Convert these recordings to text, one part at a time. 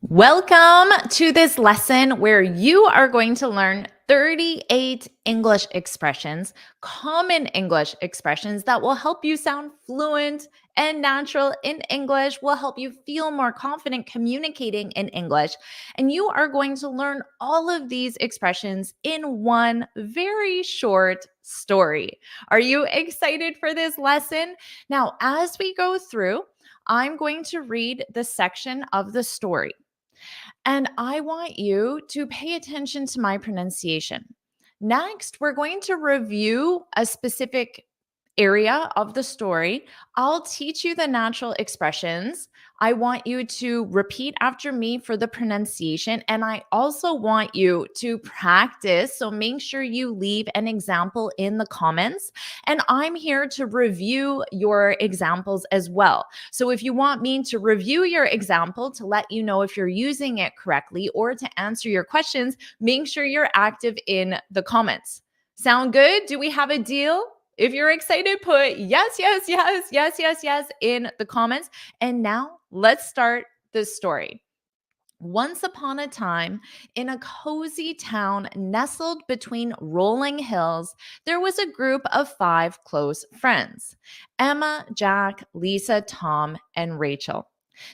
Welcome to this lesson where you are going to learn 38 English expressions, common English expressions that will help you sound fluent and natural in English, will help you feel more confident communicating in English. And you are going to learn all of these expressions in one very short story. Are you excited for this lesson? Now, as we go through, I'm going to read the section of the story. And I want you to pay attention to my pronunciation. Next, we're going to review a specific area of the story. I'll teach you the natural expressions. I want you to repeat after me for the pronunciation. And I also want you to practice. So make sure you leave an example in the comments. And I'm here to review your examples as well. So if you want me to review your example to let you know if you're using it correctly or to answer your questions, make sure you're active in the comments. Sound good? Do we have a deal? If you're excited, put yes, yes, yes, yes, yes, yes in the comments. And now let's start the story. Once upon a time, in a cozy town nestled between rolling hills, there was a group of 5 close friends: Emma, Jack, Lisa, Tom, and Rachel.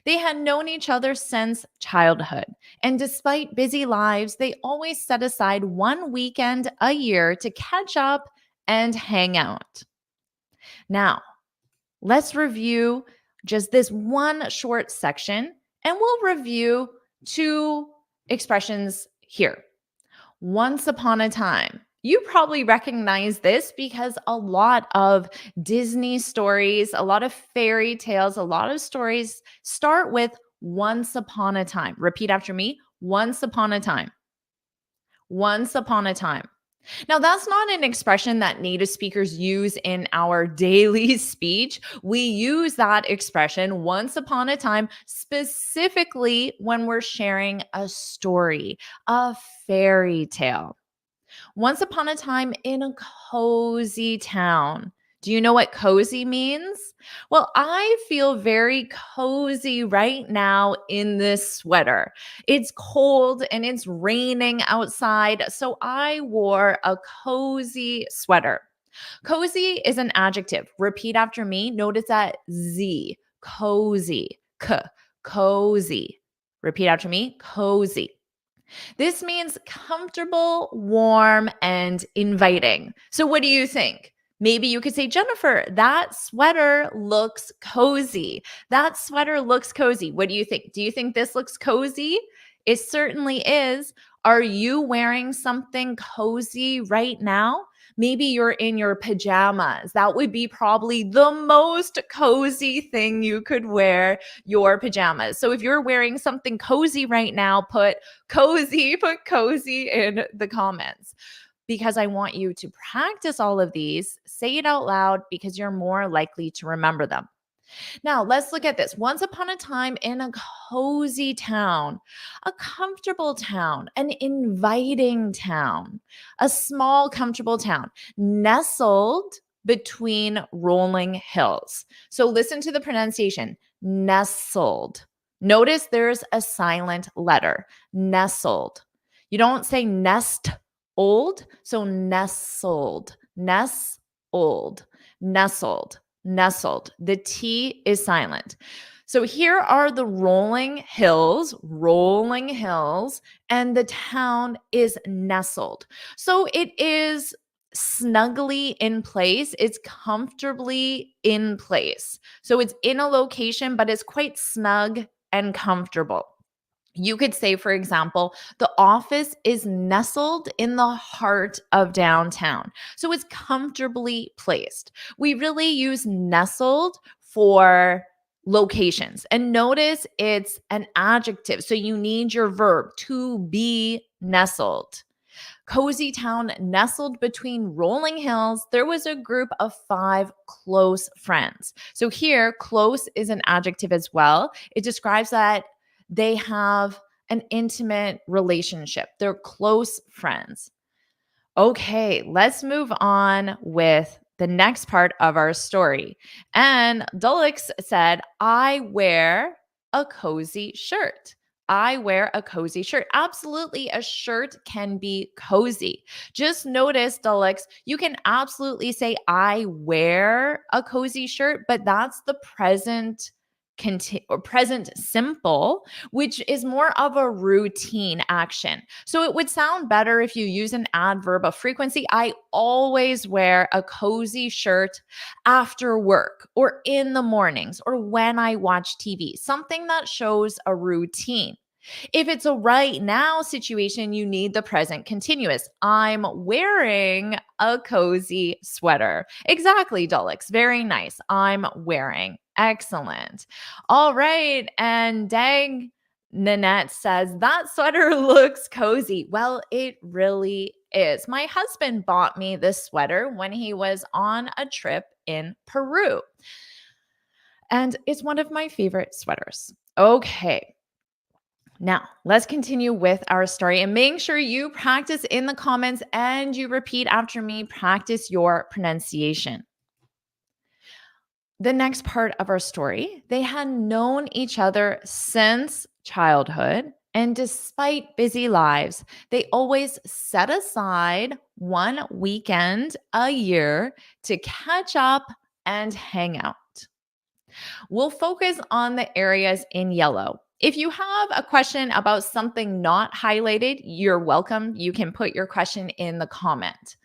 They had known each other since childhood, and despite busy lives, they always set aside one weekend a year to catch up and hang out. Now, let's review just this one short section, and we'll review 2 expressions here. Once upon a time. You probably recognize this because a lot of Disney stories, a lot of fairy tales, a lot of stories start with once upon a time. Repeat after me. Once upon a time. Once upon a time. Now, that's not an expression that native speakers use in our daily speech. We use that expression once upon a time specifically when we're sharing a story, a fairy tale. Once upon a time in a cozy town. Do you know what cozy means? Well, I feel very cozy right now in this sweater. It's cold and it's raining outside, so I wore a cozy sweater. Cozy is an adjective. Repeat after me. Notice that Z. Cozy. Cozy. Repeat after me. Cozy. This means comfortable, warm, and inviting. So, what do you think? Maybe you could say, Jennifer, that sweater looks cozy. That sweater looks cozy. What do you think? Do you think this looks cozy? It certainly is. Are you wearing something cozy right now? Maybe you're in your pajamas. That would be probably the most cozy thing you could wear, your pajamas. So if you're wearing something cozy right now, put cozy in the comments because I want you to practice all of these. Say it out loud because you're more likely to remember them. Now, let's look at this. Once upon a time in a cozy town, a comfortable town, an inviting town, a small, comfortable town nestled between rolling hills. So listen to the pronunciation nestled. Notice there's a silent letter, nestled. You don't say nest old, so nestled, nestled, nestled, nestled. The T is silent. So here are the rolling hills, and the town is nestled. So it is snugly in place. It's comfortably in place. So it's in a location, but it's quite snug and comfortable. You could say, for example, the office is nestled in the heart of downtown. So it's comfortably placed. We really use nestled for locations. And notice it's an adjective. So you need your verb to be nestled. Cozy town nestled between rolling hills. There was a group of 5 close friends. So here, close is an adjective as well. It describes that they have an intimate relationship. They're close friends. Okay, let's move on with the next part of our story. And Dulix said, I wear a cozy shirt. I wear a cozy shirt. Absolutely, a shirt can be cozy. Just notice, Dulux, you can absolutely say, I wear a cozy shirt, but that's the present simple, which is more of a routine action. So it would sound better if you use an adverb of frequency. I always wear a cozy shirt after work or in the mornings or when I watch TV, something that shows a routine. If it's a right now situation, you need the present continuous. I'm wearing a cozy sweater. Exactly, Dulux. Very nice. I'm wearing. Excellent. All right. And dang, Nanette says, that sweater looks cozy. Well, it really is. My husband bought me this sweater when he was on a trip in Peru. And it's one of my favorite sweaters. Okay. Now, let's continue with our story and make sure you practice in the comments and you repeat after me. Practice your pronunciation. The next part of our story, they had known each other since childhood. And despite busy lives, they always set aside one weekend a year to catch up and hang out. We'll focus on the areas in yellow. If you have a question about something not highlighted, you're welcome. You can put your question in the comment.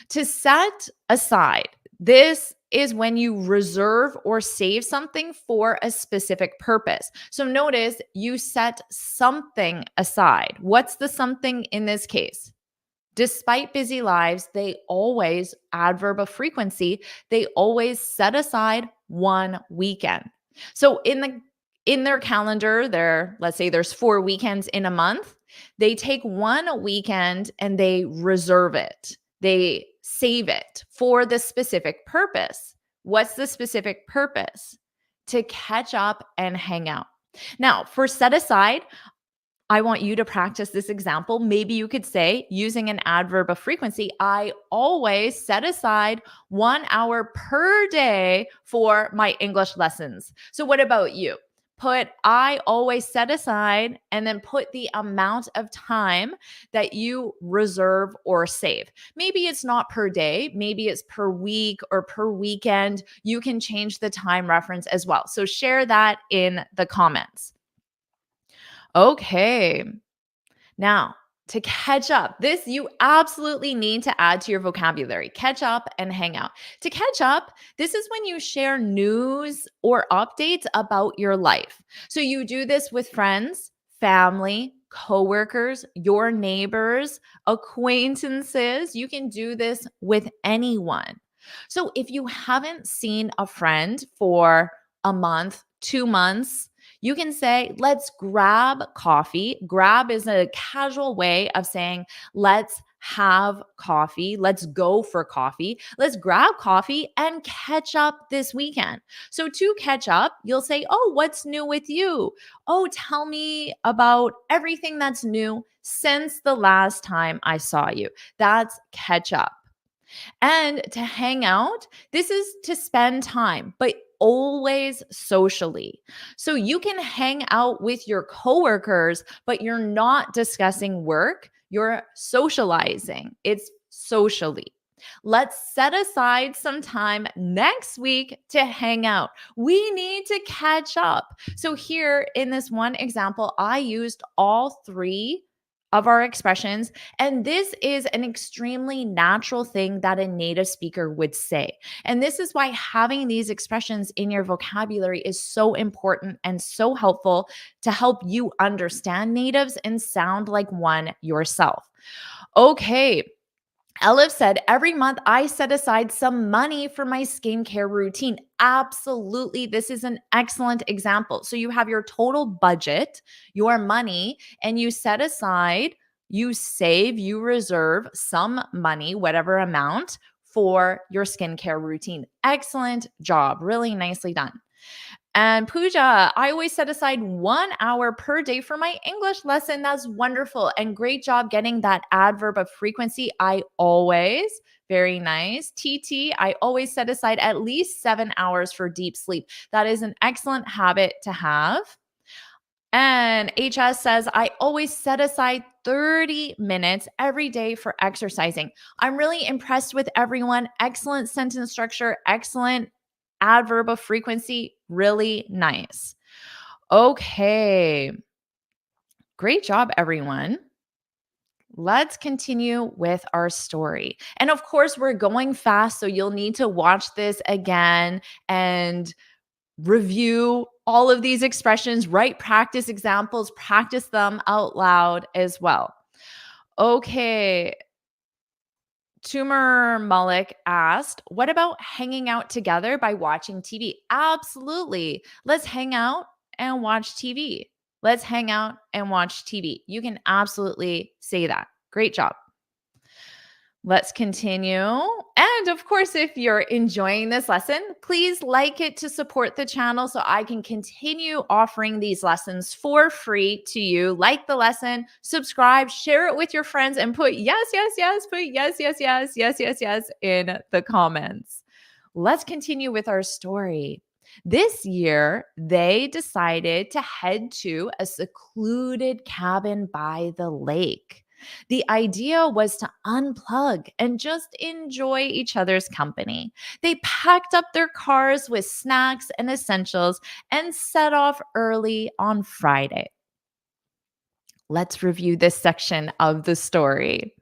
To set aside, this is when you reserve or save something for a specific purpose. So notice you set something aside. What's the something in this case? Despite busy lives, they always, adverb of frequency, they always set aside one weekend. So in their calendar, let's say there's 4 weekends in a month, they take one weekend and they reserve it. They save it for the specific purpose. What's the specific purpose? To catch up and hang out. Now, for set aside, I want you to practice this example. Maybe you could say, using an adverb of frequency, I always set aside 1 hour per day for my English lessons. So, what about you? Put I always set aside and then put the amount of time that you reserve or save. Maybe it's not per day, maybe it's per week or per weekend. You can change the time reference as well. So, share that in the comments. Okay. Now, to catch up, this you absolutely need to add to your vocabulary. Catch up and hang out. To catch up, this is when you share news or updates about your life. So you do this with friends, family, coworkers, your neighbors, acquaintances. You can do this with anyone. So if you haven't seen a friend for a month, 2 months, you can say, let's grab coffee. Grab is a casual way of saying, let's have coffee. Let's go for coffee. Let's grab coffee and catch up this weekend. So, to catch up, you'll say, oh, what's new with you? Oh, tell me about everything that's new since the last time I saw you. That's catch up. And to hang out, this is to spend time, but always socially. So you can hang out with your coworkers, but you're not discussing work, you're socializing. It's socially. Let's set aside some time next week to hang out. We need to catch up. So, here in this one example, I used all 3 of our expressions. And this is an extremely natural thing that a native speaker would say. And this is why having these expressions in your vocabulary is so important and so helpful to help you understand natives and sound like one yourself. Okay. Elif said, every month I set aside some money for my skincare routine. Absolutely. This is an excellent example. So you have your total budget, your money, and you set aside, you save, you reserve some money, whatever amount, for your skincare routine. Excellent job. Really nicely done. And Pooja, I always set aside 1 hour per day for my English lesson. That's wonderful. And great job getting that adverb of frequency. I always, very nice. TT, I always set aside at least 7 hours for deep sleep. That is an excellent habit to have. And HS says, I always set aside 30 minutes every day for exercising. I'm really impressed with everyone. Excellent sentence structure, excellent adverb of frequency, really nice. Okay. Great job, everyone. Let's continue with our story. And of course, we're going fast, so you'll need to watch this again and review all of these expressions, write practice examples, practice them out loud as well. Okay. Tumor Malik asked, what about hanging out together by watching TV? Absolutely. Let's hang out and watch TV. Let's hang out and watch TV. You can absolutely say that. Great job. Let's continue. And of course, if you're enjoying this lesson, please like it to support the channel so I can continue offering these lessons for free to you. Like the lesson, subscribe, share it with your friends, and put yes, yes, yes, put yes, yes, yes, yes, yes, yes in the comments. Let's continue with our story. This year, they decided to head to a secluded cabin by the lake. The idea was to unplug and just enjoy each other's company. They packed up their cars with snacks and essentials and set off early on Friday. Let's review this section of the story.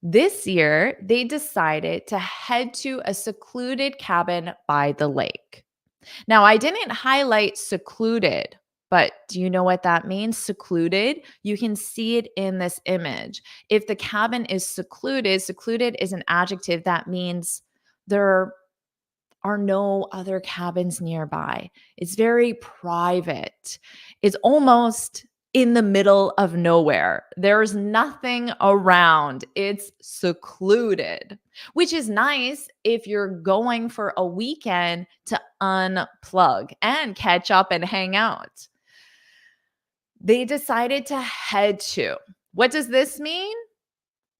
This year, they decided to head to a secluded cabin by the lake. Now, I didn't highlight secluded, but do you know what that means? Secluded. You can see it in this image. If the cabin is secluded, secluded is an adjective that means there are no other cabins nearby. It's very private. It's almost in the middle of nowhere. There's nothing around. It's secluded, which is nice if you're going for a weekend to unplug and catch up and hang out. They decided to head to. What does this mean?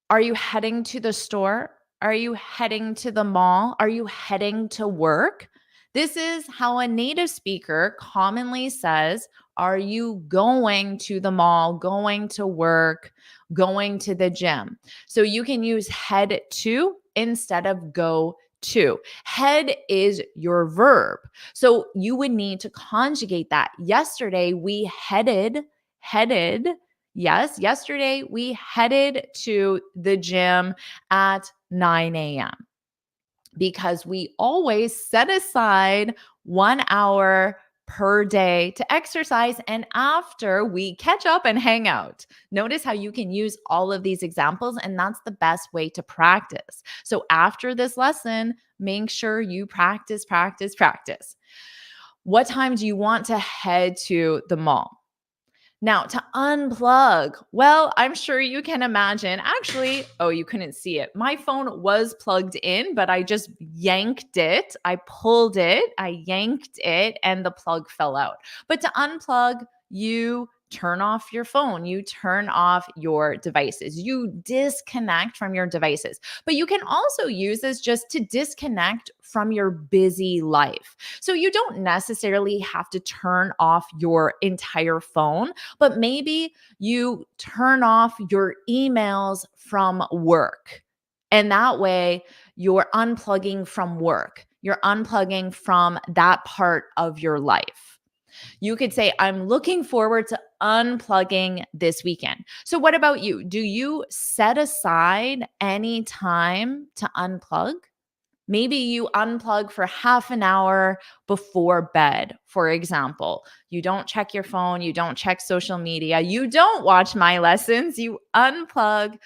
Are you heading to the store? Are you heading to the mall? Are you heading to work? This is how a native speaker commonly says, are you going to the mall, going to work, going to the gym? So you can use head to instead of go to. Head is your verb. So you would need to conjugate that. Yesterday we headed. Yes, yesterday we headed to the gym at 9 a.m. because we always set aside 1 hour per day to exercise and after we catch up and hang out. Notice how you can use all of these examples and that's the best way to practice. So after this lesson, make sure you practice. What time do you want to head to the mall? Now, to unplug, well, I'm sure you can imagine. Actually, oh, you couldn't see it. My phone was plugged in, but I just yanked it. I pulled it, I yanked it, and the plug fell out. But to unplug, you turn off your phone, you turn off your devices, you disconnect from your devices. But you can also use this just to disconnect from your busy life. So you don't necessarily have to turn off your entire phone, but maybe you turn off your emails from work. And that way you're unplugging from work. You're unplugging from that part of your life. You could say, I'm looking forward to unplugging this weekend. So, what about you? Do you set aside any time to unplug? Maybe you unplug for half an hour before bed, for example. You don't check your phone, you don't check social media, you don't watch my lessons, you unplug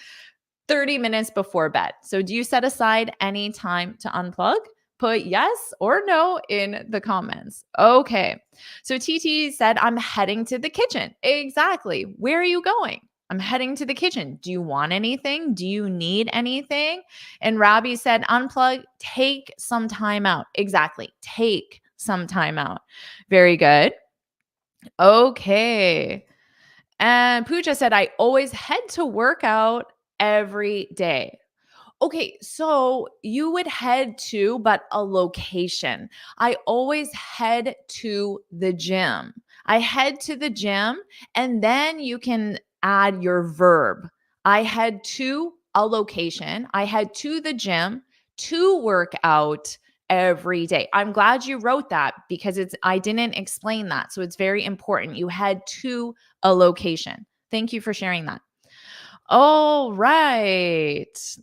30 minutes before bed. So, do you set aside any time to unplug? Put yes or no in the comments. Okay. So TT said, I'm heading to the kitchen. Exactly. Where are you going? I'm heading to the kitchen. Do you want anything? Do you need anything? And Robbie said, unplug, take some time out. Exactly. Take some time out. Very good. Okay. And Pooja said, I always head to work out every day. Okay, so you would head to, but a location. I always head to the gym. I head to the gym, and then you can add your verb. I head to a location. I head to the gym to work out every day. I'm glad you wrote that because I didn't explain that. So it's very important. You head to a location. Thank you for sharing that. All right.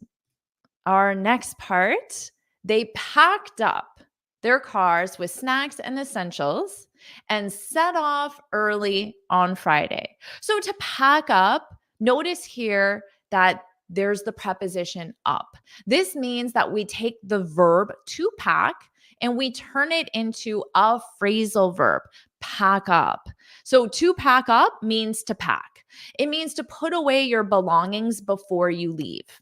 Our next part, they packed up their cars with snacks and essentials and set off early on Friday. So to pack up, notice here that there's the preposition up. This means that we take the verb to pack and we turn it into a phrasal verb, pack up. So to pack up means to pack. It means to put away your belongings before you leave.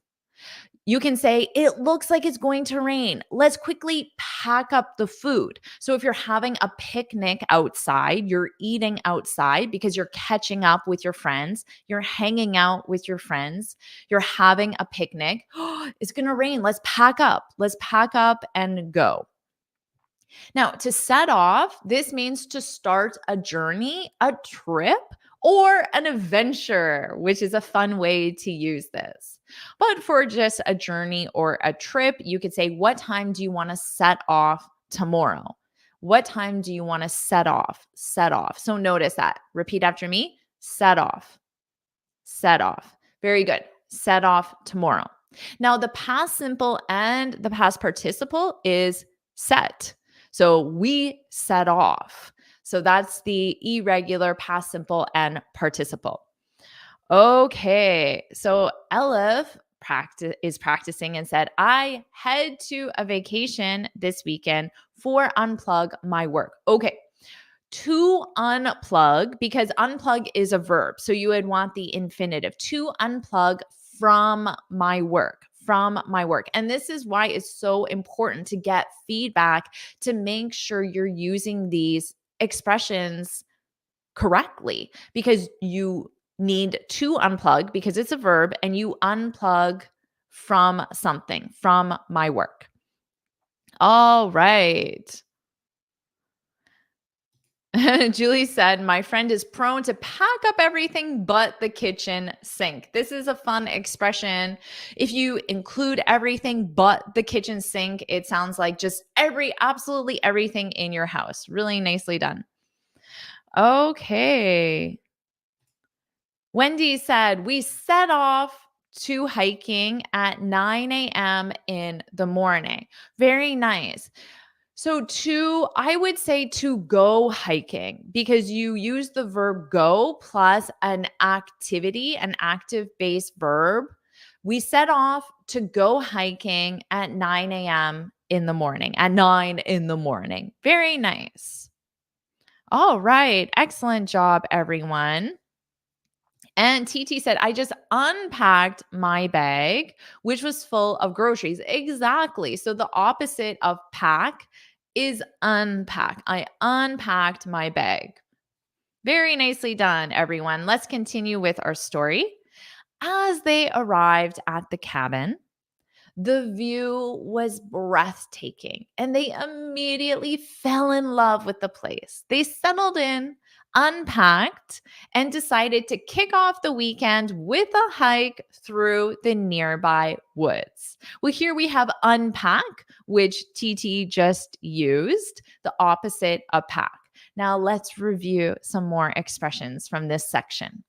You can say, it looks like it's going to rain. Let's quickly pack up the food. So if you're having a picnic outside, you're eating outside because you're catching up with your friends, you're hanging out with your friends, you're having a picnic. It's going to rain. Let's pack up. Let's pack up and go. Now, to set off, this means to start a journey, a trip, or an adventure, which is a fun way to use this. But for just a journey or a trip, you could say, what time do you want to set off tomorrow? What time do you want to set off? Set off. So notice that. Repeat after me. Set off. Set off. Very good. Set off tomorrow. Now, the past simple and the past participle is set. So we set off. So that's the irregular past simple and participle. Okay. So Elif is practicing and said, I head to a vacation this weekend for unplug my work. Okay. To unplug, because unplug is a verb. So you would want the infinitive to unplug from my work. From my work. And this is why it's so important to get feedback to make sure you're using these expressions correctly, because you need to unplug because it's a verb and you unplug from something, from my work. All right. Julie said, my friend is prone to pack up everything but the kitchen sink. This is a fun expression. If you include everything but the kitchen sink, it sounds like just absolutely everything in your house. Really nicely done. Okay. Wendy said, we set off to hiking at 9 a.m. in the morning. Very nice. So I would say to go hiking, because you use the verb go plus an activity, an active based verb. We set off to go hiking at 9 a.m. in the morning, at 9 in the morning. Very nice. All right. Excellent job, everyone. And TT said, I just unpacked my bag, which was full of groceries. Exactly. So the opposite of pack is unpack. I unpacked my bag. Very nicely done, everyone. Let's continue with our story. As they arrived at the cabin, the view was breathtaking, and they immediately fell in love with the place. They settled in, unpacked, and decided to kick off the weekend with a hike through the nearby woods. Well, here we have unpack, which TT just used, the opposite of pack. Now let's review some more expressions from this section.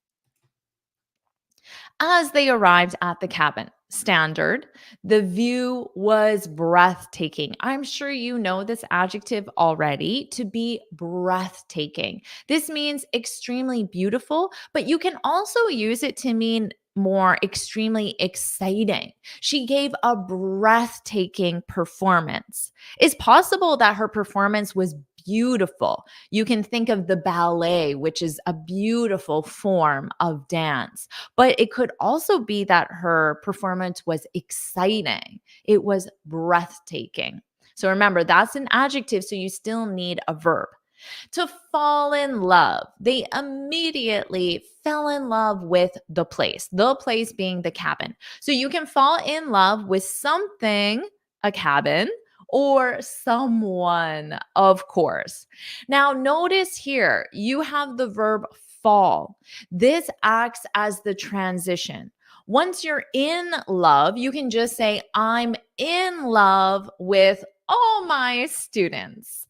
As they arrived at the cabin, standard, the view was breathtaking. I'm sure you know this adjective already, to be breathtaking. This means extremely beautiful, but you can also use it to mean more extremely exciting. She gave a breathtaking performance. It's possible that her performance was beautiful. You can think of the ballet, which is a beautiful form of dance, but it could also be that her performance was exciting. It was breathtaking. So remember, that's an adjective, so you still need a verb. To fall in love, they immediately fell in love with the place being the cabin. So you can fall in love with something, a cabin, or someone, of course. Now, notice here, you have the verb fall. This acts as the transition. Once you're in love, you can just say, I'm in love with all my students.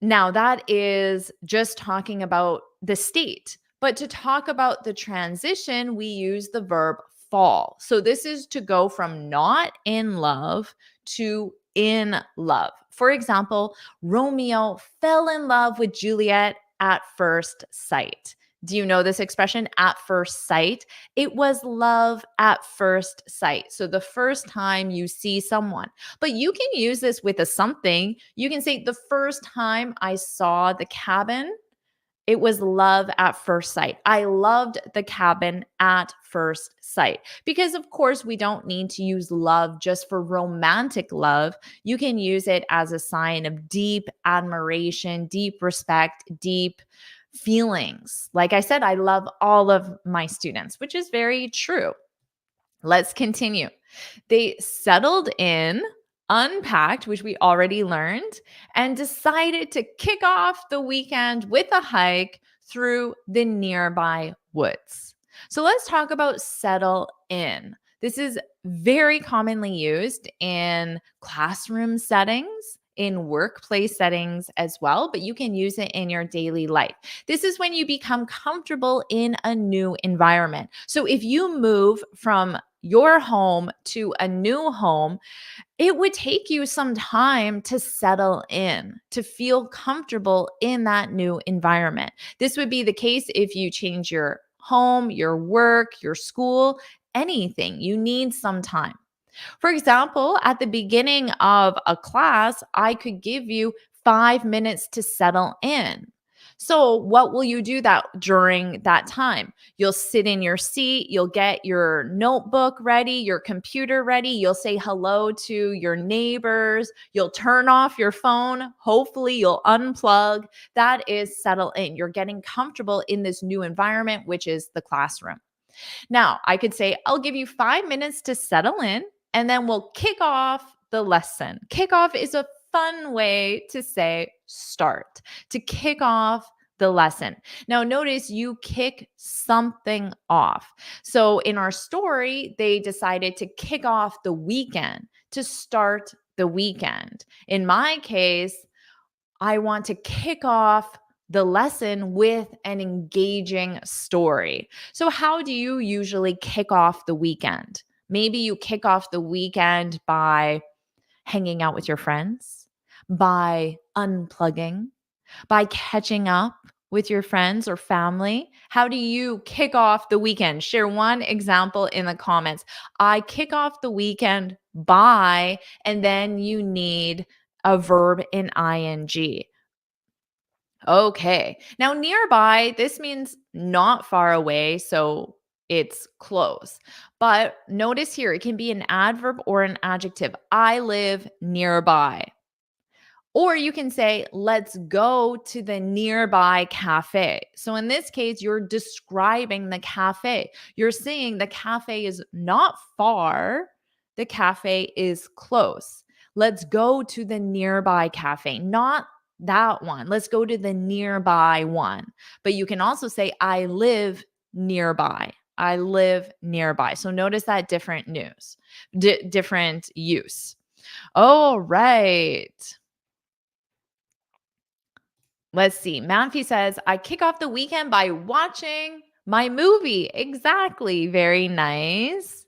Now, that is just talking about the state. But to talk about the transition, we use the verb fall. So this is to go from not in love to in love. For example, Romeo fell in love with Juliet at first sight. Do you know this expression, at first sight? It was love at first sight. So the first time you see someone. But you can use this with a something. You can say, the first time I saw the cabin, it was love at first sight. I loved the cabin at first sight. Because, of course, we don't need to use love just for romantic love. You can use it as a sign of deep admiration, deep respect, deep feelings. Like I said, I love all of my students, which is very true. Let's continue. They settled in, unpacked, which we already learned, and decided to kick off the weekend with a hike through the nearby woods. So let's talk about settle in. This is very commonly used in classroom settings, in workplace settings as well, but you can use it in your daily life. This is when you become comfortable in a new environment. So if you move from your home to a new home, it would take you some time to settle in, to feel comfortable in that new environment. This would be the case if you change your home, your work, your school, anything. You need some time. For example, at the beginning of a class, I could give you 5 minutes to settle in. So, what will you do that during that time? You'll sit in your seat, you'll get your notebook ready, your computer ready, you'll say hello to your neighbors, you'll turn off your phone, hopefully you'll unplug. That is settle in. You're getting comfortable in this new environment, which is the classroom. Now, I could say, I'll give you 5 minutes to settle in, and then we'll kick off the lesson. Kick off is a fun way to say start, to kick off the lesson. Now, notice you kick something off. So, in our story, they decided to kick off the weekend, to start the weekend. In my case, I want to kick off the lesson with an engaging story. So, how do you usually kick off the weekend? Maybe you kick off the weekend by hanging out with your friends, by unplugging, by catching up with your friends or family. How do you kick off the weekend? Share one example in the comments. I kick off the weekend by, and then you need a verb in ing. Okay. Now, nearby, this means not far away. So it's close. But notice here, it can be an adverb or an adjective. I live nearby. Or you can say, let's go to the nearby cafe. So in this case, you're describing the cafe. You're saying the cafe is not far, the cafe is close. Let's go to the nearby cafe, not that one. Let's go to the nearby one. But you can also say, I live nearby. I live nearby. So notice that different different use. All right. Let's see. Manfi says, I kick off the weekend by watching my movie. Exactly. Very nice.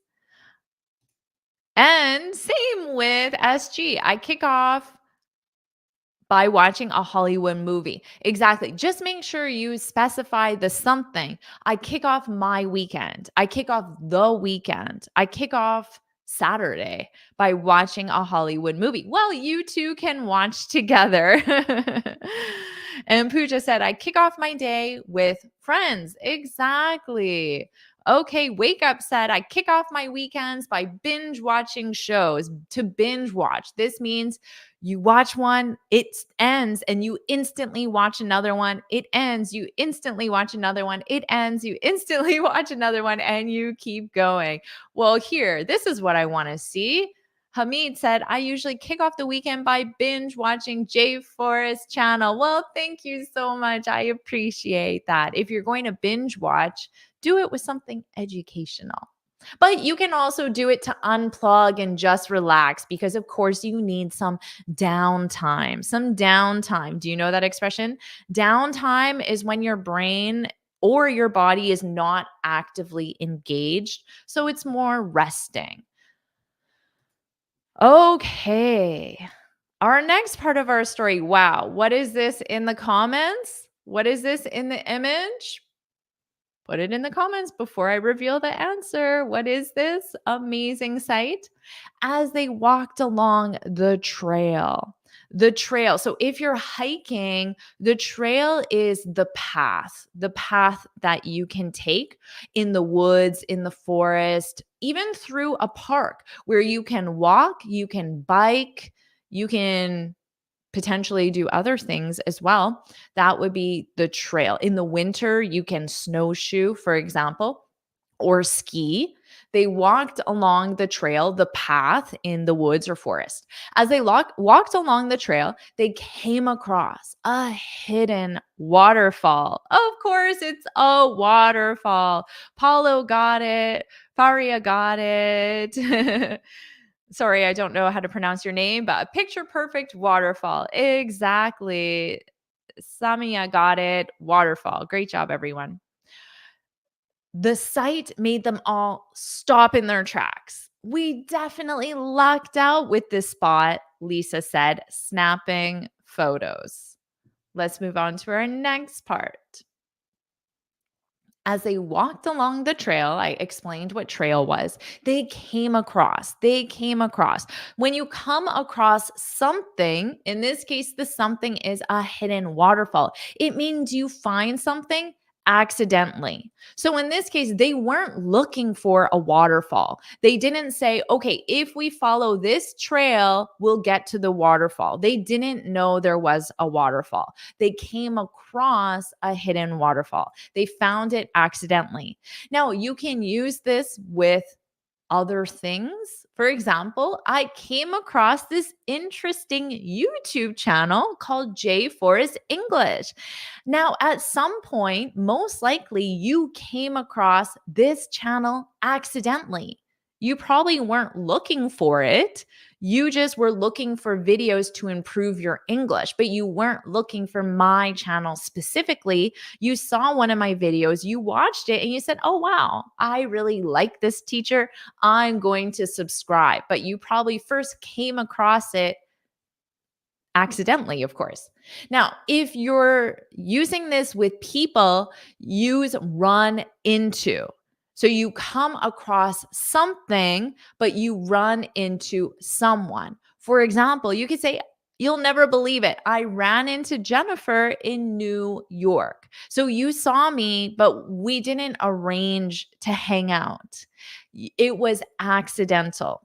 And same with SG. I kick off by watching a Hollywood movie. Exactly. Just make sure you specify the something. I kick off my weekend. I kick off the weekend. I kick off Saturday by watching a Hollywood movie. Well, you two can watch together. And Pooja said, I kick off my day with friends. Exactly. Okay, Wake Up said, I kick off my weekends by binge watching shows. To binge watch. This means you watch one, it ends, and you instantly watch another one. It ends, you instantly watch another one. It ends, you instantly watch another one, and you keep going. Well, here, this is what I want to see. Hamid said, I usually kick off the weekend by binge watching JForrest channel. Well, thank you so much. I appreciate that. If you're going to binge watch, do it with something educational. But you can also do it to unplug and just relax because, of course, you need some downtime. Some downtime. Do you know that expression? Downtime is when your brain or your body is not actively engaged. So it's more resting. Okay. Our next part of our story. Wow. What is this in the comments? What is this in the image? Put it in the comments before I reveal the answer. What is this amazing sight? As they walked along the trail. The trail. So if you're hiking, the trail is the path that you can take in the woods, in the forest, even through a park where you can walk, you can bike, you can potentially do other things as well. That would be the trail. In the winter, you can snowshoe, for example, or ski. They walked along the trail, the path in the woods or forest. As they walked along the trail, they came across a hidden waterfall. Of course, it's a waterfall. Paulo got it. Faria got it. Sorry, I don't know how to pronounce your name, but a picture perfect waterfall. Exactly. Samia got it. Waterfall. Great job, everyone. The sight made them all stop in their tracks. We definitely lucked out with this spot, Lisa said, snapping photos. Let's move on to our next part. As they walked along the trail, I explained what trail was. They came across. When you come across something, in this case, the something is a hidden waterfall. It means you find something accidentally. So in this case, they weren't looking for a waterfall. They didn't say, okay, if we follow this trail, we'll get to the waterfall. They didn't know there was a waterfall. They came across a hidden waterfall. They found it accidentally. Now, you can use this with other things. For example, I came across this interesting YouTube channel called JForrest English. Now, at some point, most likely you came across this channel accidentally. You probably weren't looking for it. You just were looking for videos to improve your English, but you weren't looking for my channel specifically. You saw one of my videos, you watched it, and you said, oh, wow, I really like this teacher. I'm going to subscribe. But you probably first came across it accidentally, of course. Now, if you're using this with people, use run into. So you come across something, but you run into someone. For example, you could say, you'll never believe it. I ran into Jennifer in New York. So you saw me, but we didn't arrange to hang out. It was accidental.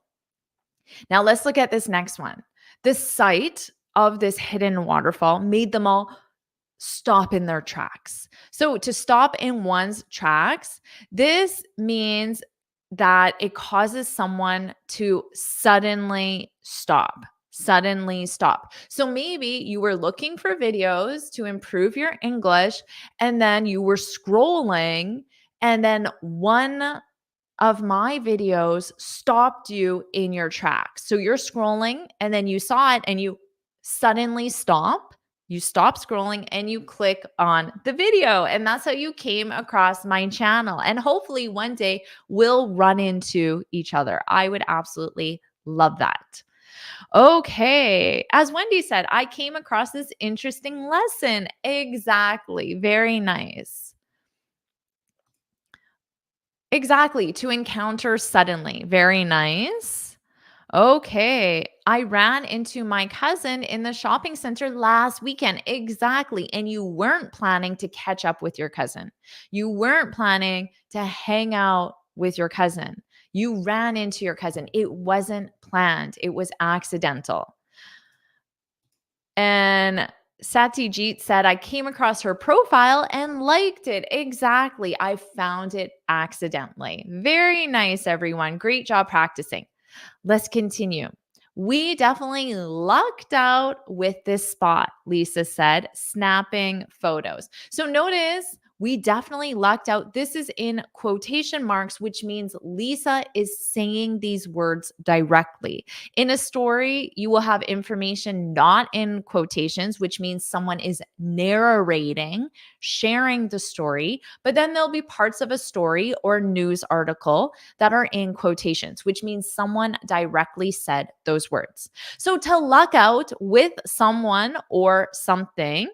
Now let's look at this next one. The sight of this hidden waterfall made them all stop in their tracks. So to stop in one's tracks, this means that it causes someone to suddenly stop. Suddenly stop. So maybe you were looking for videos to improve your English, and then you were scrolling, and then one of my videos stopped you in your tracks. So you're scrolling and then you saw it and you suddenly stop. You stop scrolling and you click on the video. And that's how you came across my channel. And hopefully one day we'll run into each other. I would absolutely love that. Okay. As Wendy said, I came across this interesting lesson. Exactly. Very nice. Exactly, to encounter suddenly. Very nice. Okay. I ran into my cousin in the shopping center last weekend. Exactly. And you weren't planning to catch up with your cousin. You weren't planning to hang out with your cousin. You ran into your cousin. It wasn't planned, it was accidental. And Satyajit said, I came across her profile and liked it. Exactly. I found it accidentally. Very nice, everyone. Great job practicing. Let's continue. We definitely lucked out with this spot, Lisa said, snapping photos. So notice we definitely lucked out. This is in quotation marks, which means Lisa is saying these words directly. In a story, you will have information not in quotations, which means someone is narrating, sharing the story, but then there'll be parts of a story or news article that are in quotations, which means someone directly said those words. So to luck out with someone or something,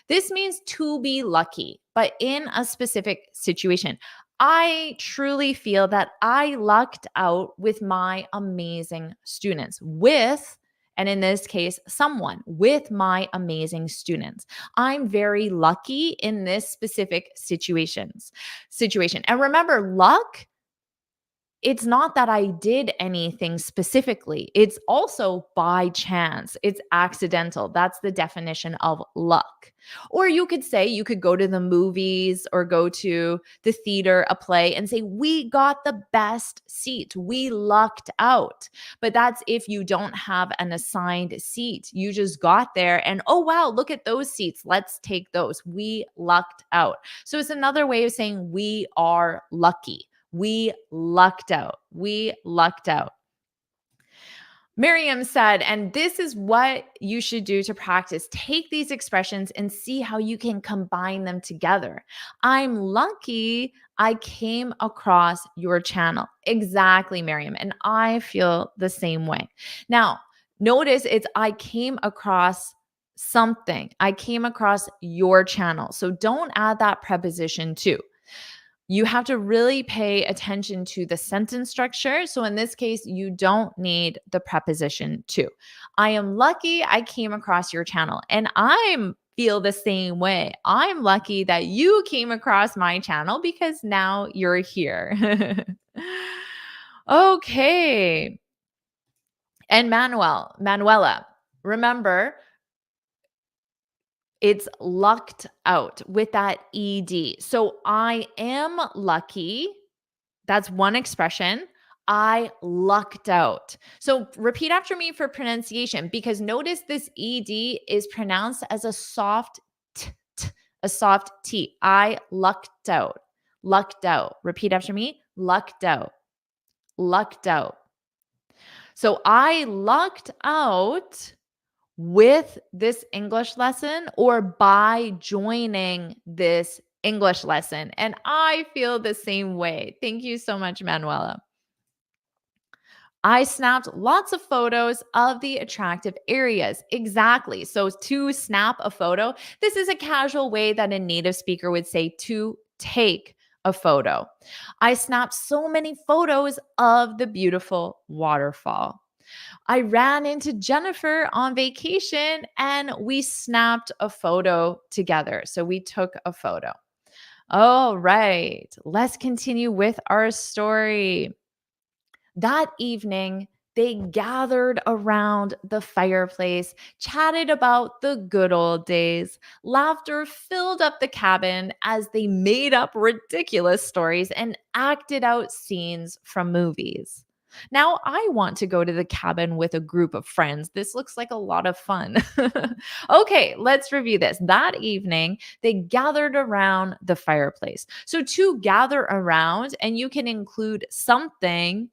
this means to be lucky, but in a specific situation. I truly feel that I lucked out with my amazing students, and in this case, someone with my amazing students. I'm very lucky in this specific situation. And remember, luck, it's not that I did anything specifically. It's also by chance. It's accidental. That's the definition of luck. Or you could say, you could go to the movies or go to the theater, a play, and say, we got the best seat. We lucked out. But that's if you don't have an assigned seat. You just got there and, oh, wow, look at those seats. Let's take those. We lucked out. So it's another way of saying we are lucky. We lucked out. We lucked out. Miriam said, and this is what you should do to practice. Take these expressions and see how you can combine them together. I'm lucky I came across your channel. Exactly, Miriam. And I feel the same way. Now, notice it's I came across something. I came across your channel. So don't add that preposition to. You have to really pay attention to the sentence structure. So in this case, you don't need the preposition to. I am lucky I came across your channel, and I feel the same way. I'm lucky that you came across my channel because now you're here. Okay. And Manuela, remember, it's lucked out with that ed. So I am lucky. That's one expression. I lucked out. So repeat after me for pronunciation, because notice this ed is pronounced as a soft t, a soft t. I lucked out. Lucked out. Repeat after me. Lucked out. Lucked out. So I lucked out with this English lesson or by joining this English lesson. And I feel the same way. Thank you so much, Manuela. I snapped lots of photos of the attractive areas. Exactly. So to snap a photo, this is a casual way that a native speaker would say to take a photo. I snapped so many photos of the beautiful waterfall. I ran into Jennifer on vacation and we snapped a photo together. So we took a photo. All right, let's continue with our story. That evening, they gathered around the fireplace, chatted about the good old days. Laughter filled up the cabin as they made up ridiculous stories and acted out scenes from movies. Now, I want to go to the cabin with a group of friends. This looks like a lot of fun. Okay, let's review this. That evening, they gathered around the fireplace. So, to gather around, and you can include something,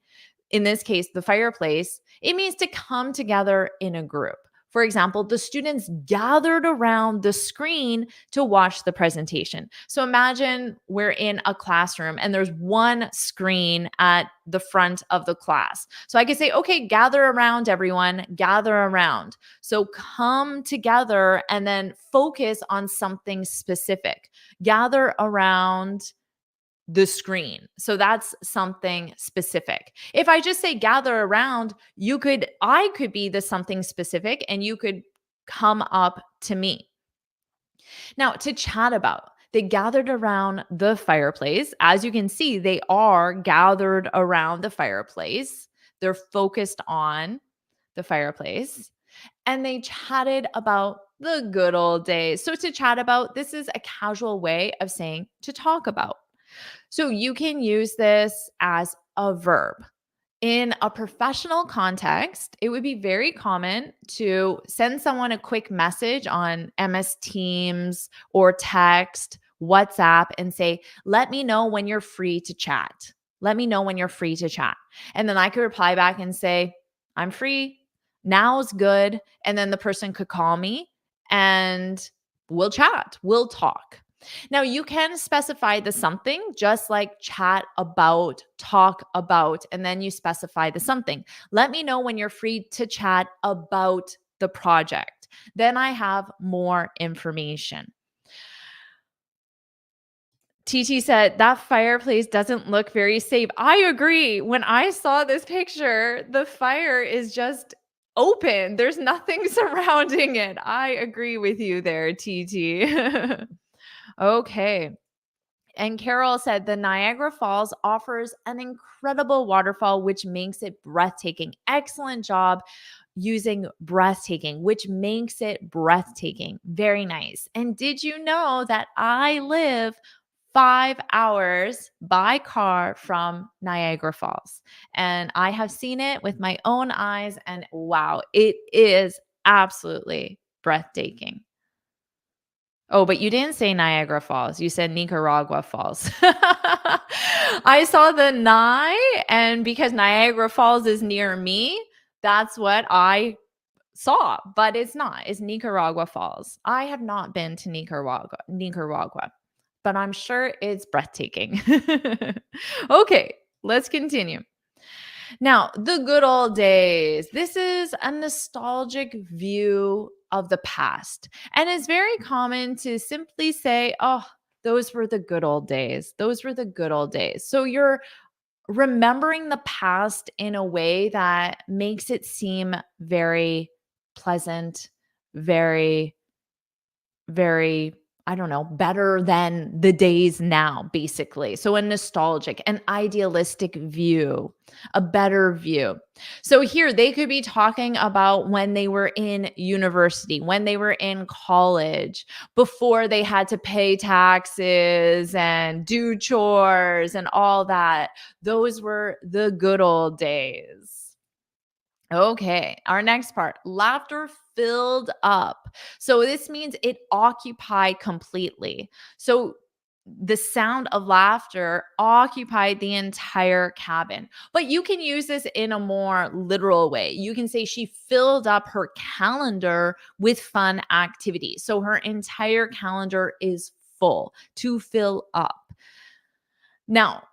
in this case, the fireplace, it means to come together in a group. For example, the students gathered around the screen to watch the presentation. So imagine we're in a classroom and there's one screen at the front of the class. So I could say, okay, gather around, everyone, gather around. So come together and then focus on something specific. Gather around the screen. So that's something specific. If I just say gather around, I could be the something specific and you could come up to me. Now, to chat about, they gathered around the fireplace. As you can see, they are gathered around the fireplace. They're focused on the fireplace and they chatted about the good old days. So to chat about, this is a casual way of saying to talk about. So you can use this as a verb. In a professional context, it would be very common to send someone a quick message on MS Teams or text, WhatsApp, and say, let me know when you're free to chat. Let me know when you're free to chat. And then I could reply back and say, I'm free. Now's good. And then the person could call me and we'll chat, we'll talk. Now, you can specify the something just like chat about, talk about, and then you specify the something. Let me know when you're free to chat about the project. Then I have more information. TT said, that fireplace doesn't look very safe. I agree. When I saw this picture, the fire is just open, there's nothing surrounding it. I agree with you there, TT. Okay. And Carol said the Niagara Falls offers an incredible waterfall, which makes it breathtaking. Excellent job using breathtaking, which makes it breathtaking. Very nice. And did you know that I live 5 hours by car from Niagara Falls? And I have seen it with my own eyes. And wow, it is absolutely breathtaking. Oh, but you didn't say Niagara Falls. You said Nicaragua Falls. I saw the and because Niagara Falls is near me, that's what I saw, but it's not. It's Nicaragua Falls. I have not been to Nicaragua, but I'm sure it's breathtaking. Okay, let's continue. Now, the good old days. This is a nostalgic view of the past. And it's very common to simply say, oh, those were the good old days. Those were the good old days. So you're remembering the past in a way that makes it seem very pleasant, very very, I don't know, better than the days now, basically. So, a nostalgic, an idealistic view, a better view. So, here they could be talking about when they were in university, when they were in college, before they had to pay taxes and do chores and all that. Those were the good old days. Okay, our next part, laughter filled up. So this means it occupied completely. So the sound of laughter occupied the entire cabin. But you can use this in a more literal way. You can say she filled up her calendar with fun activities. So her entire calendar is full, to fill up. Now,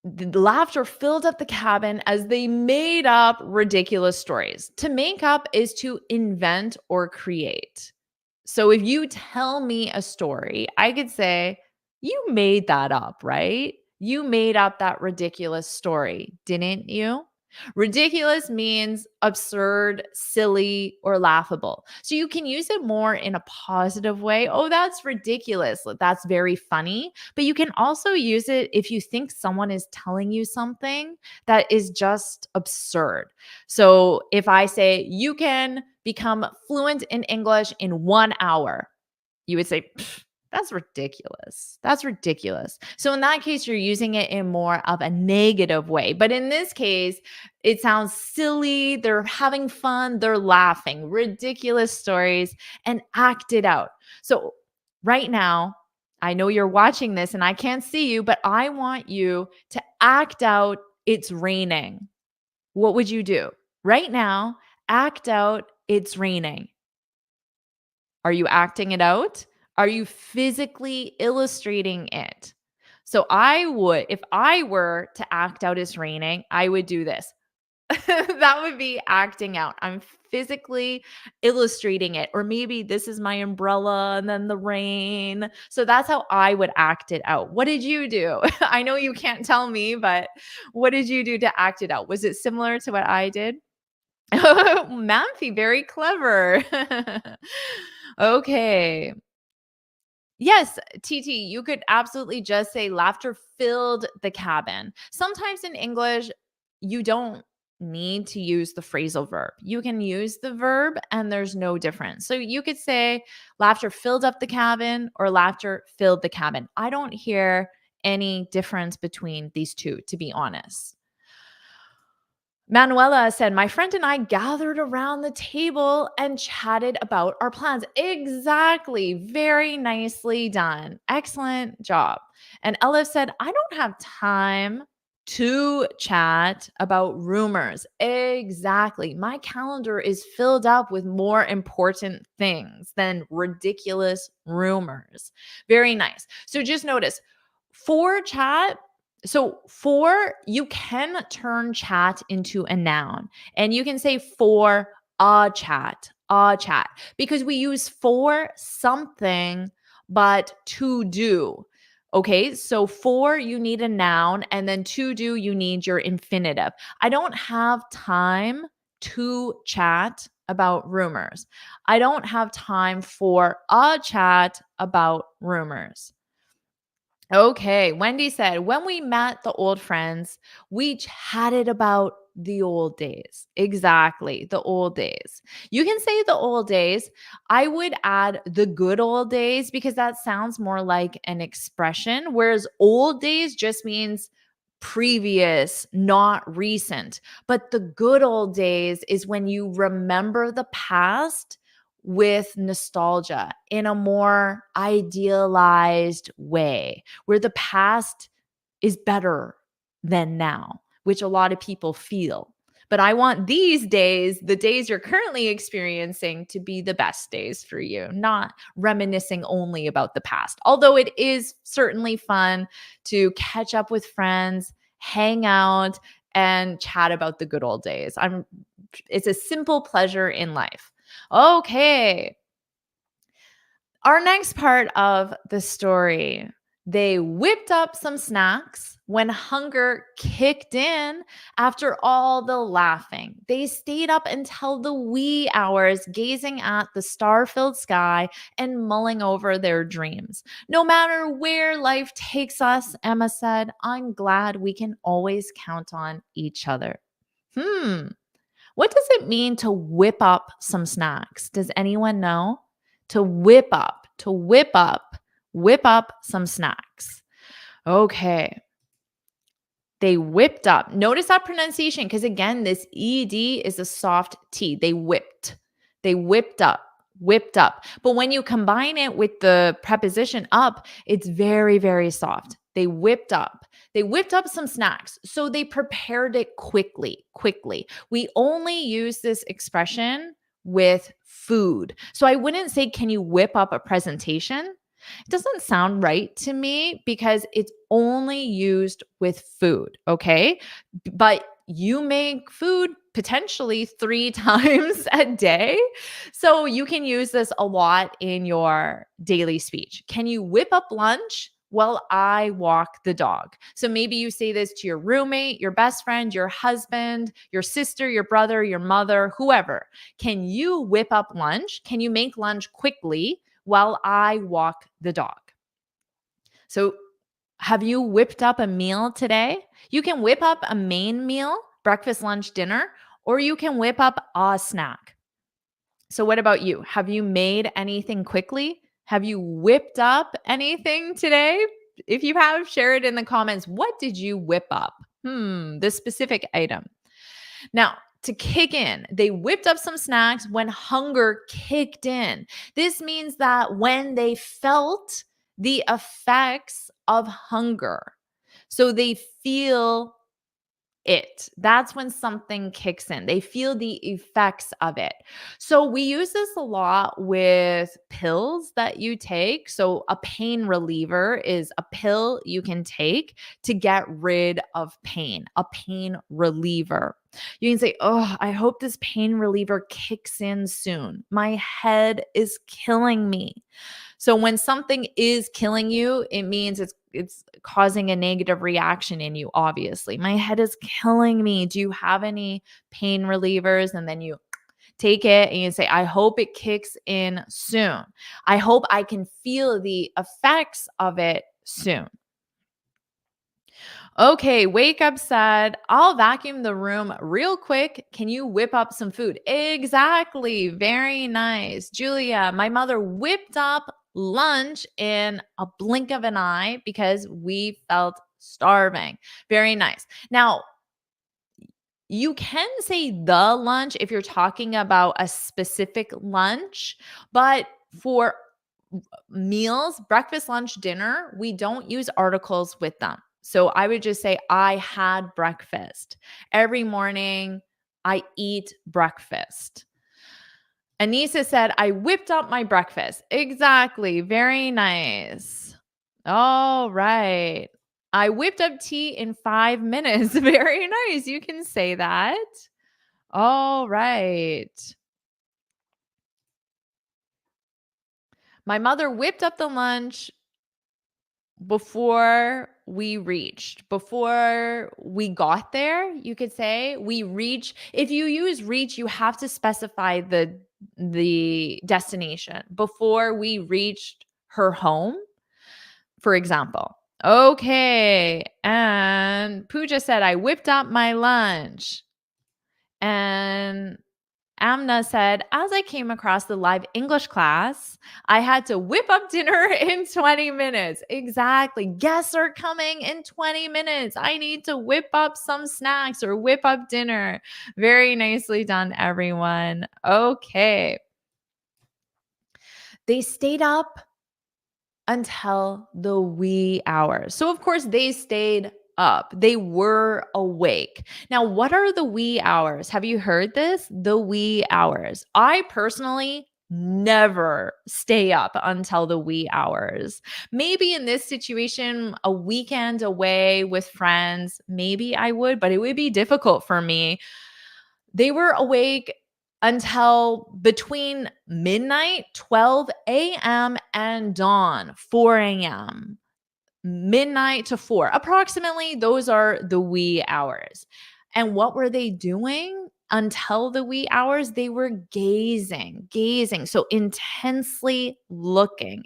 the laughter filled up the cabin as they made up ridiculous stories. To make up is to invent or create. So if you tell me a story, I could say, you made that up, right? You made up that ridiculous story, didn't you? Ridiculous means absurd, silly, or laughable. So you can use it more in a positive way. Oh, that's ridiculous. That's very funny. But you can also use it if you think someone is telling you something that is just absurd. So if I say, you can become fluent in English in 1 hour, you would say, that's ridiculous. That's ridiculous. So in that case, you're using it in more of a negative way. But in this case, it sounds silly. They're having fun. They're laughing. Ridiculous stories and act it out. So right now, I know you're watching this and I can't see you, but I want you to act out it's raining. What would you do? Right now, act out it's raining. Are you acting it out? Are you physically illustrating it? So I would, if I were to act out as raining, I would do this. That would be acting out. I'm physically illustrating it. Or maybe this is my umbrella and then the rain. So that's how I would act it out. What did you do? I know you can't tell me, but what did you do to act it out? Was it similar to what I did? Mamphy, very clever. Okay. Yes, TT, you could absolutely just say laughter filled the cabin. Sometimes in English, you don't need to use the phrasal verb. You can use the verb and there's no difference. So you could say laughter filled up the cabin or laughter filled the cabin. I don't hear any difference between these two, to be honest. Manuela said, my friend and I gathered around the table and chatted about our plans. Exactly. Very nicely done. Excellent job. And Elif said, I don't have time to chat about rumors. Exactly. My calendar is filled up with more important things than ridiculous rumors. Very nice. So just notice for chat, so for, you can turn chat into a noun and you can say for a chat, because we use for something, but to do. Okay, so for you need a noun, and then to do you need your infinitive. I don't have time to chat about rumors. I don't have time for a chat about rumors. Okay, Wendy said, when we met the old friends, we chatted about the old days. Exactly, the old days. You can say the old days. I would add the good old days because that sounds more like an expression, whereas old days just means previous, not recent. But the good old days is when you remember the past with nostalgia in a more idealized way, where the past is better than now, which a lot of people feel. But I want these days, the days you're currently experiencing, to be the best days for you, not reminiscing only about the past. Although it is certainly fun to catch up with friends, hang out, and chat about the good old days. It's a simple pleasure in life. Okay. Our next part of the story, they whipped up some snacks when hunger kicked in after all the laughing. They stayed up until the wee hours, gazing at the star filled sky and mulling over their dreams. No matter where life takes us, Emma said, I'm glad we can always count on each other. What does it mean to whip up some snacks? Does anyone know? To whip up some snacks. Okay. They whipped up. Notice that pronunciation because, again, this ED is a soft T. They whipped. They whipped up. Whipped up. But when you combine it with the preposition up, it's very, very soft. They whipped up. They whipped up some snacks. So they prepared it quickly, quickly. We only use this expression with food. So I wouldn't say, can you whip up a presentation? It doesn't sound right to me because it's only used with food, okay? But you make food potentially 3 times a day. So you can use this a lot in your daily speech. Can you whip up lunch? Well, I walk the dog. So maybe you say this to your roommate, your best friend, your husband, your sister, your brother, your mother, whoever. Can you whip up lunch? Can you make lunch quickly while I walk the dog? So, have you whipped up a meal today? You can whip up a main meal, breakfast, lunch, dinner, or you can whip up a snack. So, what about you? Have you made anything quickly? Have you whipped up anything today? If you have, share it in the comments. What did you whip up? The specific item. Now, to kick in, they whipped up some snacks when hunger kicked in. This means that when they felt the effects of hunger, so they feel it. That's when something kicks in. They feel the effects of it. So we use this a lot with pills that you take. So a pain reliever is a pill you can take to get rid of pain, a pain reliever. You can say, oh, I hope this pain reliever kicks in soon. My head is killing me. So when something is killing you, it means it's causing a negative reaction in you, obviously. My head is killing me. Do you have any pain relievers? And then you take it and you say, I hope it kicks in soon. I hope I can feel the effects of it soon. Okay, wake up said, I'll vacuum the room real quick. Can you whip up some food? Exactly. Very nice. Julia, my mother whipped up lunch in a blink of an eye because we felt starving. Very nice. Now, You can say the lunch if you're talking about a specific lunch, but for meals, breakfast, lunch, dinner, we don't use articles with them. So I would just say, I had breakfast. Every morning, I eat breakfast. Anissa said, I whipped up my breakfast. Exactly. Very nice. All right. I whipped up tea in 5 minutes. Very nice. You can say that. All right. My mother whipped up the lunch before we got there, you could say. We reach. If you use reach, you have to specify the destination. Before we reached her home, for example. Okay. And Pooja said, I whipped up my lunch. And Amna said, as I came across the live English class, I had to whip up dinner in 20 minutes. Exactly. Guests are coming in 20 minutes. I need to whip up some snacks or whip up dinner. Very nicely done, everyone. Okay. They stayed up until the wee hours. So, of course, they stayed up. They were awake. Now, what are the wee hours? Have you heard this? The wee hours. I personally never stay up until the wee hours. Maybe in this situation, a weekend away with friends, maybe I would, but it would be difficult for me. They were awake until between midnight, 12 a.m., and dawn, 4 a.m. Midnight to 4. Approximately, those are the wee hours. And what were they doing until the wee hours? They were gazing. So intensely looking,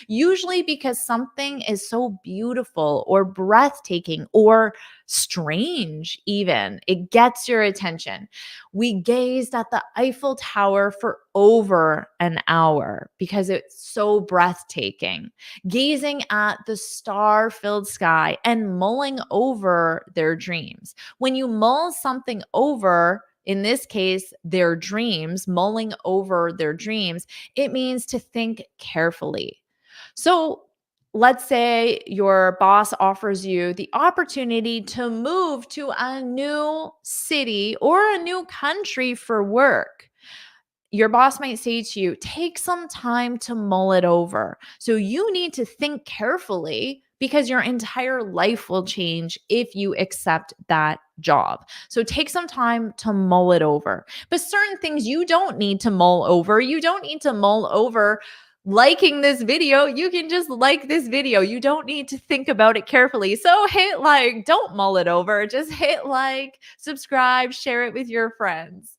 usually because something is so beautiful or breathtaking or strange, even. It gets your attention. We gazed at the Eiffel Tower for over an hour because it's so breathtaking, gazing at the star filled sky and mulling over their dreams. When you mull something over, in this case, their dreams, mulling over their dreams, it means to think carefully. So, let's say your boss offers you the opportunity to move to a new city or a new country for work. Your boss might say to you, take some time to mull it over. So you need to think carefully because your entire life will change if you accept that job. So take some time to mull it over. But certain things you don't need to mull over. You don't need to mull over liking this video. You can just like this video. You don't need to think about it carefully. So hit like, don't mull it over. Just hit like, subscribe, share it with your friends.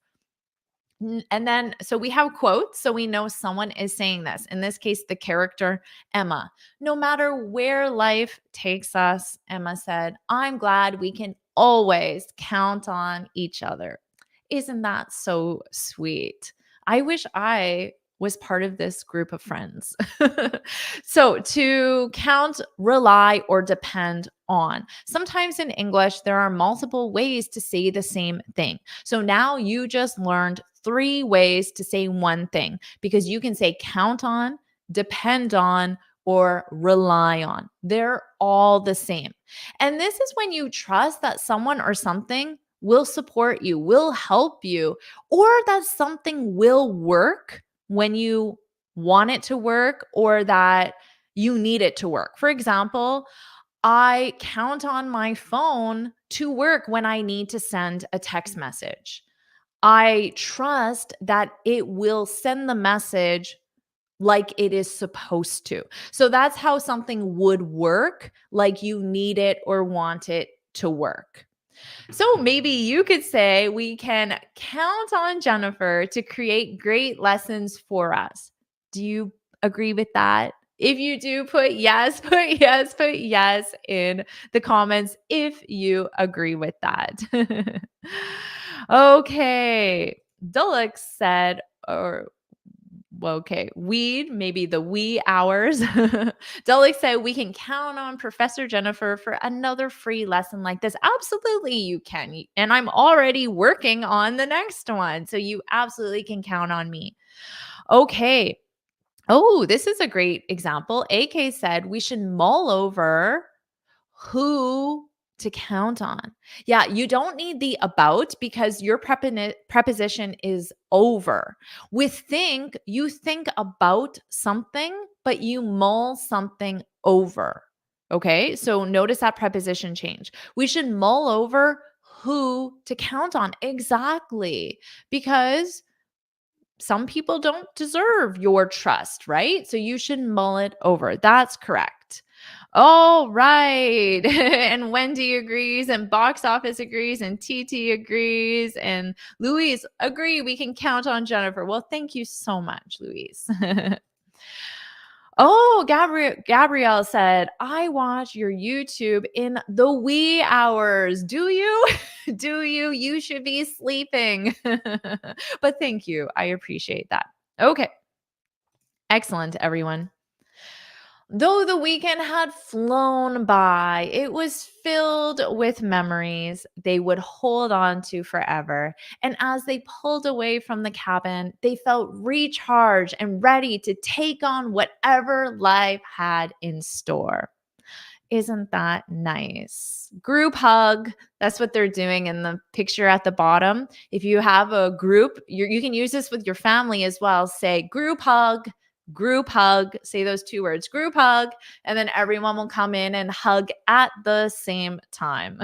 And then, so we have quotes, so we know someone is saying this. In this case, the character Emma. No matter where life takes us, Emma said, I'm glad we can always count on each other. Isn't that so sweet? I wish I was part of this group of friends. So, to count, rely, or depend on. Sometimes in English, there are multiple ways to say the same thing. So now you just learned 3 ways to say one thing because you can say count on, depend on, or rely on. They're all the same. And this is when you trust that someone or something will support you, will help you, or that something will work when you want it to work or that you need it to work. For example, I count on my phone to work when I need to send a text message. I trust that it will send the message like it is supposed to. So that's how something would work, like you need it or want it to work. So maybe you could say we can count on Jennifer to create great lessons for us. Do you agree with that? If you do, put yes, put yes in the comments if you agree with that. Okay. Dulux said, or Okay, weed, maybe the wee hours. Delic said, we can count on Professor Jennifer for another free lesson like this. Absolutely, you can. And I'm already working on the next one. So you absolutely can count on me. Okay. Oh, this is a great example. AK said, we should mull over who to count on. Yeah, you don't need the about because your preposition is over. With think, you think about something, but you mull something over. Okay, so notice that preposition change. We should mull over who to count on. Exactly. Because some people don't deserve your trust, right? So you should mull it over. That's correct. All right. And Wendy agrees, and Box Office agrees, and TT agrees, and Louise agree. We can count on Jennifer. Well, thank you so much, Louise. Oh, Gabrielle said, I watch your YouTube in the wee hours. Do you? Do you? You should be sleeping. But thank you. I appreciate that. Okay. Excellent, everyone. Though the weekend had flown by, it was filled with memories they would hold on to forever. And as they pulled away from the cabin, they felt recharged and ready to take on whatever life had in store. Isn't that nice? Group hug. That's what they're doing in the picture at the bottom. If you have a group, you can use this with your family as well. Say group hug. Say those two words, group hug. And then everyone will come in and hug at the same time.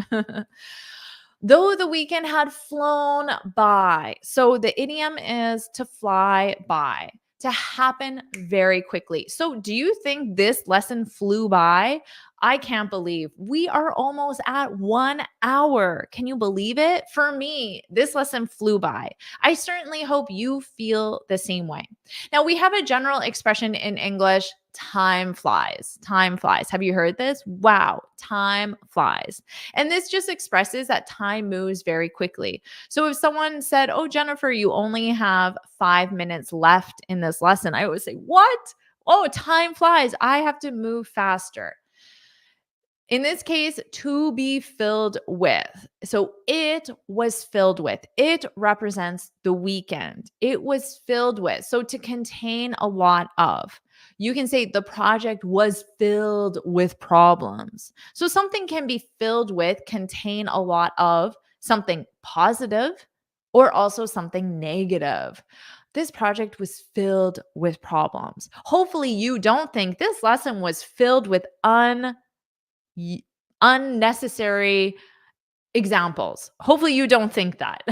Though the weekend had flown by. So the idiom is to fly by, to happen very quickly. So do you think this lesson flew by? I can't believe we are almost at 1 hour. Can you believe it? For me, this lesson flew by. I certainly hope you feel the same way. Now, we have a general expression in English, time flies. Time flies. Have you heard this? Wow, time flies. And this just expresses that time moves very quickly. So if someone said, oh, Jennifer, you only have 5 minutes left in this lesson, I always say, what? Oh, time flies. I have to move faster. In this case, to be filled with. So it was filled with. It represents the weekend. It was filled with. So to contain a lot of. You can say the project was filled with problems. So something can be filled with, contain a lot of something positive or also something negative. This project was filled with problems. Hopefully, you don't think this lesson was filled with unnecessary examples. Hopefully you don't think that.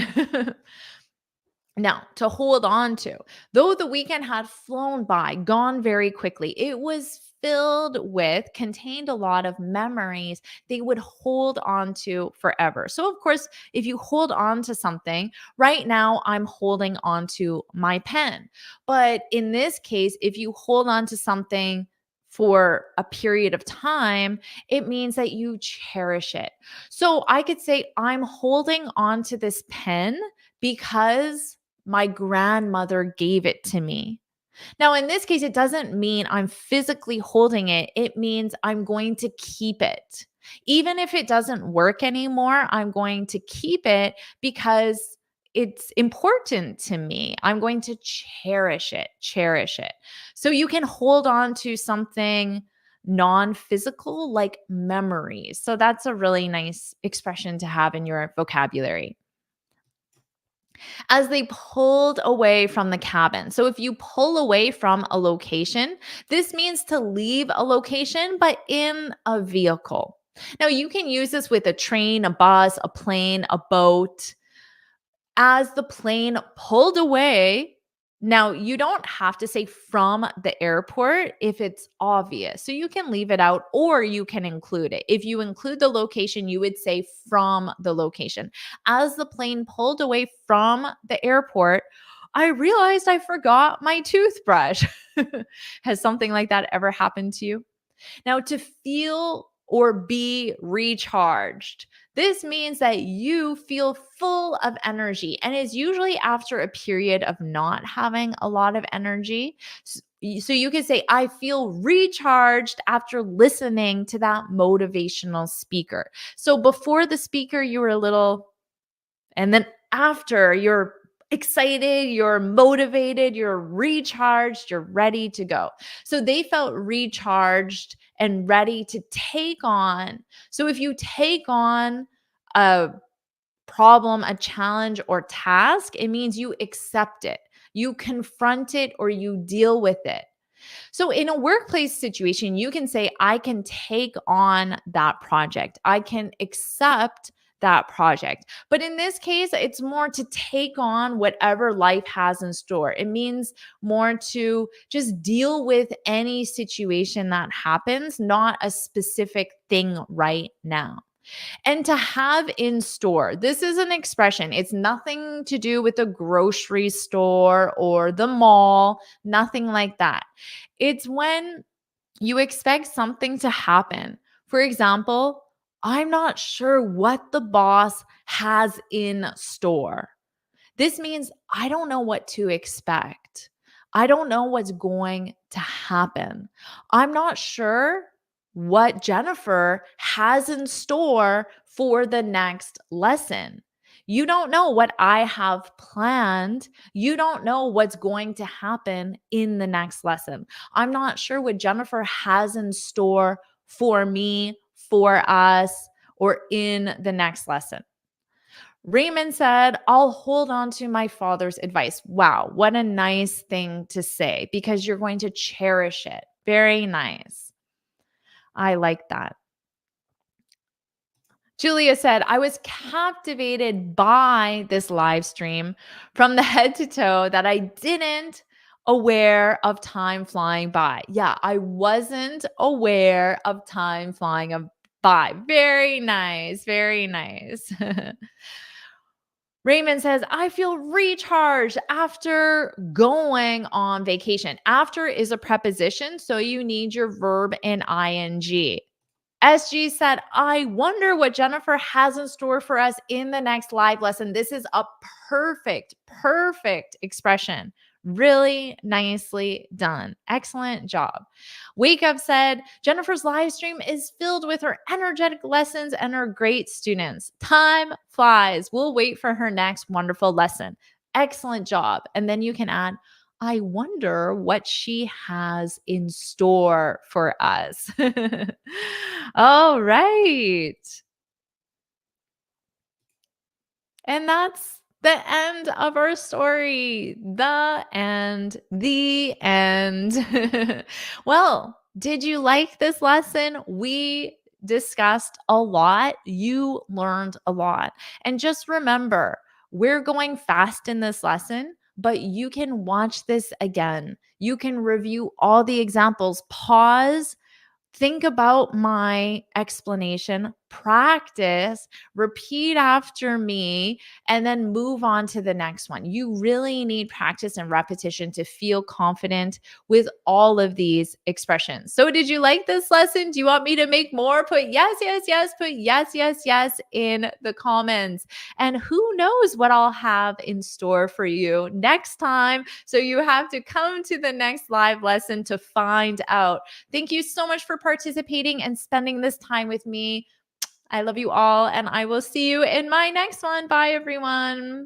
Now, to hold on to, though the weekend had flown by, gone very quickly, it was filled with, contained a lot of memories they would hold on to forever. So, of course, if you hold on to something, right now I'm holding on to my pen. But in this case, if you hold on to something for a period of time, it means that you cherish it. So I could say, I'm holding on to this pen because my grandmother gave it to me. Now, in this case, it doesn't mean I'm physically holding it. It means I'm going to keep it. Even if it doesn't work anymore, I'm going to keep it because it's important to me. I'm going to cherish it, cherish it. So you can hold on to something non-physical like memories. So that's a really nice expression to have in your vocabulary. As they pulled away from the cabin. So if you pull away from a location, this means to leave a location, but in a vehicle. Now, you can use this with a train, a bus, a plane, a boat. As the plane pulled away, now you don't have to say from the airport if it's obvious. So you can leave it out or you can include it. If you include the location, you would say from the location. As the plane pulled away from the airport, I realized I forgot my toothbrush. Has something like that ever happened to you? Now, to feel or be recharged. This means that you feel full of energy and is usually after a period of not having a lot of energy. So you could say, I feel recharged after listening to that motivational speaker. So before the speaker, you were a little, and then after, you're excited, you're motivated, you're recharged, you're ready to go. So they felt recharged and ready to take on. So if you take on a problem, a challenge, or task, it means you accept it, you confront it, or you deal with it. So, in a workplace situation, you can say, I can take on that project. I can accept that project. But in this case, it's more to take on whatever life has in store. It means more to just deal with any situation that happens, not a specific thing right now. And to have in store, this is an expression. It's nothing to do with a grocery store or the mall, nothing like that. It's when you expect something to happen. For example, I'm not sure what the boss has in store. This means I don't know what to expect. I don't know what's going to happen. I'm not sure what Jennifer has in store for the next lesson. You don't know what I have planned. You don't know what's going to happen in the next lesson. I'm not sure what Jennifer has in store for me, for us, or in the next lesson. Raymond said, I'll hold on to my father's advice. Wow, what a nice thing to say because you're going to cherish it. Very nice. I like that. Julia said, I was captivated by this live stream from the head to toe that I didn't aware of time flying by. Yeah, I wasn't aware of time flying by. Very nice. Very nice. Raymond says, I feel recharged after going on vacation. After is a preposition, so you need your verb in ing. SG said, I wonder what Jennifer has in store for us in the next live lesson. This is a perfect expression. Really nicely done. Excellent job. Wake Up said, Jennifer's live stream is filled with her energetic lessons and her great students. Time flies. We'll wait for her next wonderful lesson. Excellent job. And then you can add, I wonder what she has in store for us. All right. And that's the end of our story. The end. The end. Well, did you like this lesson? We discussed a lot. You learned a lot. And just remember, we're going fast in this lesson, but you can watch this again. You can review all the examples, pause, think about my explanation, practice, repeat after me, and then move on to the next one. You really need practice and repetition to feel confident with all of these expressions. So, did you like this lesson? Do you want me to make more? Put yes, yes, yes, put yes, yes, yes in the comments. And who knows what I'll have in store for you next time. So, you have to come to the next live lesson to find out. Thank you so much for participating and spending this time with me. I love you all, and I will see you in my next one. Bye, everyone.